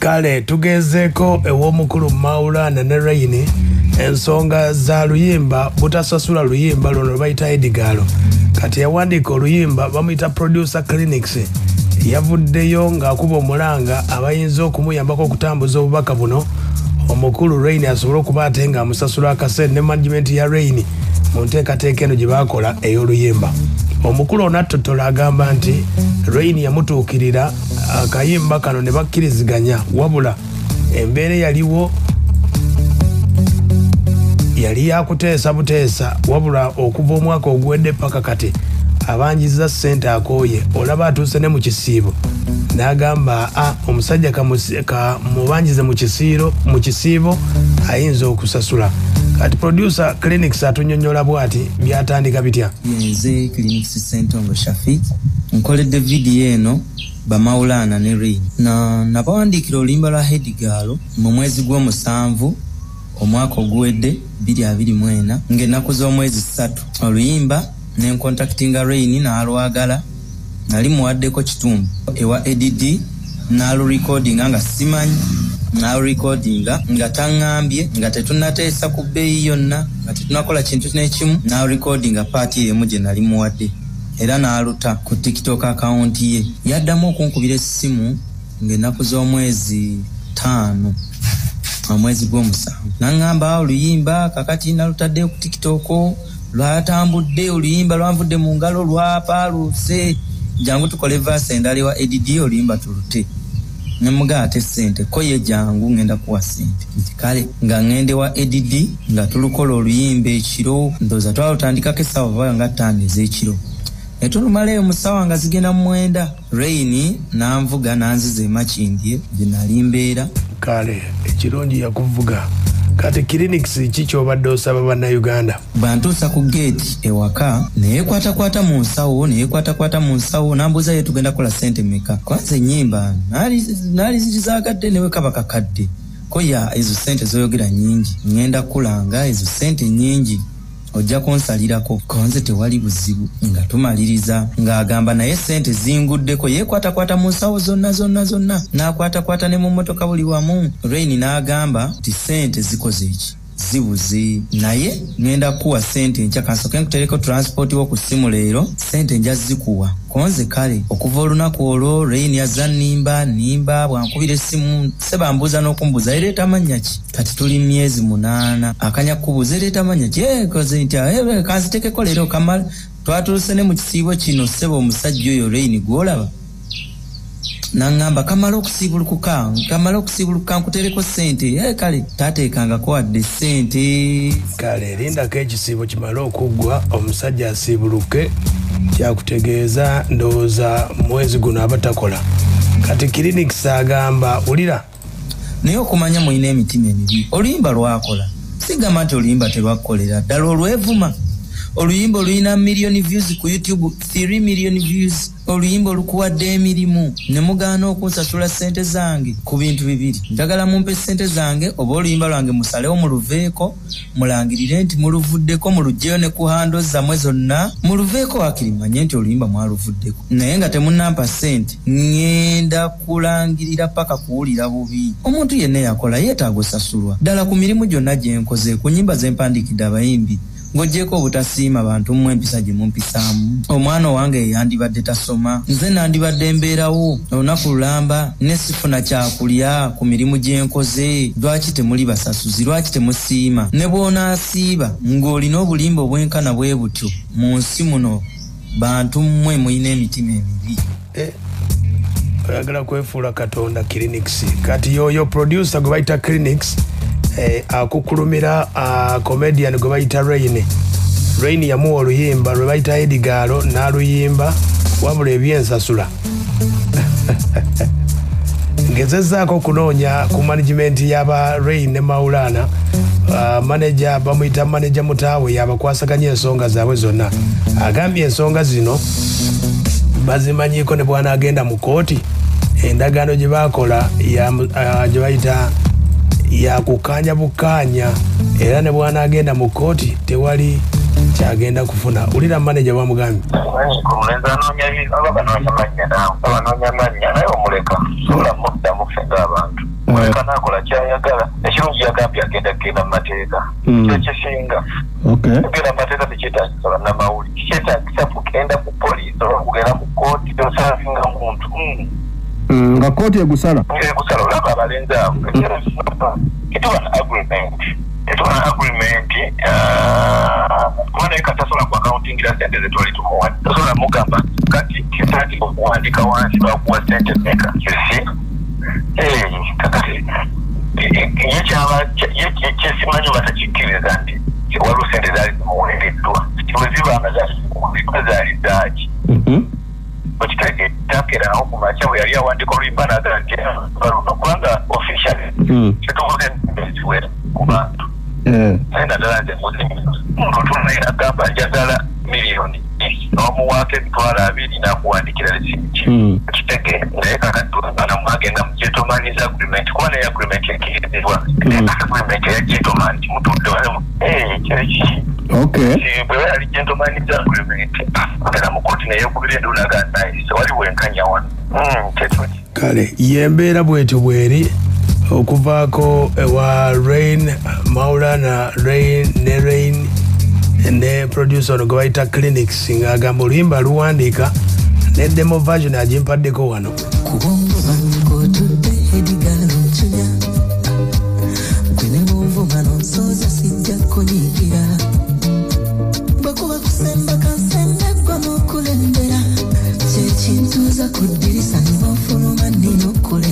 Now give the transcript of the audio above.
Kale tugezeko ew'omukulu Maulana ne Rain ensonga za luyimba butasasula luyimba luno bayita Edgalo kati yawandiika oluyimba bamuyita producer Clinics yavuddeyo ng'akuba omulanga abayinza okumuyambako okutambuza obubaka buno omukulu Rain asobole okuba ate nga amusasula akasente ne management ya Rain mu nteekateeka eno gye baakola ey'oluyimba. Omukulu onattotola agamba nti Rain yamutuukirira akayimba kano ne bakkiriziganya wabula embeera yaliwo yali yakuteesa buteesa wabula okuva omwaka oguwedde paka kati abanjiza ssente akooye olaba atuuse ne mu kisiibo n'agamba omusajja kamubanjize mu kisiibo ayinza okusasula. Kati producer Clinics atunyonyola bwati byatandika bitya. Nze Clinics Sentongo Shafik nkoledde video eno bamaulana ne Rain nabawandiikira oluyimba lwa Edgalo mu mwezi gw'omusanvu omwaka oguwedde 2024 ng'ennaku z'omwezi 3 oluyimba ne contactinga Rain n'alwagala nali muwaddeko kitundu ewa EDD n'alurecordinga nga simanyi n'alurecordinga nga taŋŋambye nga tetunnateesa ku bbeeyi yonna nga tetunakola kintu n'ekimu n'alurecordinga paati emu gye nali muwadde era n'aluta ku TikTok account ye. Yaddamu okunkubira essimu ng'ennaku z'omwezi 5 omwezi gw'omusanvu n'aŋŋamba oluyimba kakati nalutadde ku TikTok lwatambudde oluyimba lwanvudde mu ngalo lwapaaluuse jangu tukole verse endala wa EDD oluyimba tulute nemuga ate sente ko ye jangu ngenda kuwa sente nti kale nga ngende wa EDD nga tulukola oluyimba ekiro ndoza twalutandikako essaawa nga 5 ez'ekiro etulumaleyo mu ssaawa nga zigenda mu 9 Rain n'anvuga n'anziza emakindye gye nali mbeera. Kale ekirungi yakuvuga kati Clinics kikyobadde osaba bannayuganda bantuusa ku gate ewaka neyekwatakwata mu nsawo nambuuza ye tugenda kola sente meka kwanza ennyimba naali zirizagadde newe kaba kakadde koya ezo sente zoyogera nyingi ngenda kulanga ezo sente nyingi ojja kunsalirako konze tewali buzibu nga tumaliriza ng'agamba naye sente zinguddeko yekwatakwata mu nsawo zonna n'akwatakwata ne mu mmotoka buli wamu. Rain n'agamba ti sente zikoze eki zibuze naye ngenda kuwa sente nkya kansoke nkutereko transport wo ku ssimu leero sente nja zikuwa konze kale okuva olunaku olwo Rain yazza nimba bwankubira essimu sebambuuza n'okumbuuza ereeta mannya ki kati tuli myezi 8 akanya kubuuza ereeta mannya ki koze ntya kanzitekeko leero kamala twatuuse ne mu kisiibo kino seba omusajja oyo Rain gwolaba n'aŋŋamba kamala okusiibulukuka nkutereko sente kale taateekangako wadde sente. Kale lindako ekisiibo kimale okuggwa omusajja asiibuluke kyakutegeeza ndowooza mwezi guno abatakola. Kati Clinics agamba ulira naye okumanya mulina emitima emibi oluyimba lwakola sigamba nti oluyimba telwakukolera ddala olwevuma oluyimba oluyina million views ku YouTube 3 million views oluyimba olukuwadde emirimu ne mugaana okunsasula sente zange ku bintu bibiri njagala mumpe sente zange oba oluyimba lwange musalewo muluveeko mulangirire nti muluvuddeko mulugjeyo ne ku hando zammwe zonna muluveeko wakirimanye nti oluyimba mwaluvuddeko naye nga temunnampa sente ngenda kulangirira paka kuwulira bubi. Omuntu yenna yakola yeetaaga osasulwa ddala ku mirimu gyonna gye nkoze ku nnyimba ze mpandiikidde abayimbi ng'oggyeko obutasiima bantu mmwe empisa gye mumpisaamu. Omwana owange yandibadde tasoma nze nandibadde mbeerawo olunaku lulamba ne sifuna kyakulya ku mirimu gye nkoze. Lwaki temuli basasuzi? Lwaki temusiima? Ne bw'onaasiiba ng'olina obulimba obwenkana bwe butyo mu nsi muno bantu mmwe mulina emitima emibi. Oyagala kwefuula Katonda Clinics. Kati yoyo producer gwe bayita Clinics akukulumira comedian gwe bayita Rain yamuwa oluyimba lwe bayita Edgalo n'aluyimba wabula ebyensasula ngezezzaako okunoonya ku management y'aba Rain ne Maulana manager bamuyita manager mutaawe yabakwasaganya ensonga zaabwe zonna agambye ensonga zino bazimanyiiko ne bwana agenda mu kooti endagaano gye baakola gye bayita yakukanya bukanya era ne bwana agenda mu kooti tewali kyagenda kufuna. Ulira manager bamugambye kulenza anonya abagano bakamanya nawe abanonya manya naye omuleka sola mudda mufenga abantu kana akola kyayagala ekirungi yagambye agenda mu mateeka kyo kisinga kugenda mu mateeka tekyetaagisa bannamawulire kyetaagisa kugenda ku poliisi oba kugenda mu kooti tosavinga muntu nga kooti egusala olaba abalenzi abo etuwana agreement mwana tasobola ku accountingira sente zetwali tumuwa tosobola mugamba kati kisati okuwandika wansi bakuwa sente meka kakati kyesimanyi oba takikkiriza nti waliwo sente zaali zimuweereddwa bwezibaanga zaali zaaki okitegeerakerawo ku makya bwe yali awandika oluyimba naga nti baluno kubanga officially kitubuze eziwera ku bantu naye naddala nze mutuna agamba njagala miliyoni n'omuwaako emitwalo 2 n'akuwandikira lesiti kitege naye kakatana mwagenda mu gentleman's agreement kuba naye agreement ekkirizibwa agreement eya gentleman mutudde walemu kyeki bwe yali gentleman's agreement agenda mu kooti naye okubira endunaga nayise wali wenkanya wano kyekyoki kale yembeera bwetyo bweri okuvaako ewa Rain Maulana Rain ne producer ono gwe bayita Clinics ng'agamba oluyimba luwandiika ne demo version agimpaddeko wano Kintuza kudirisa nibafuluma nino kule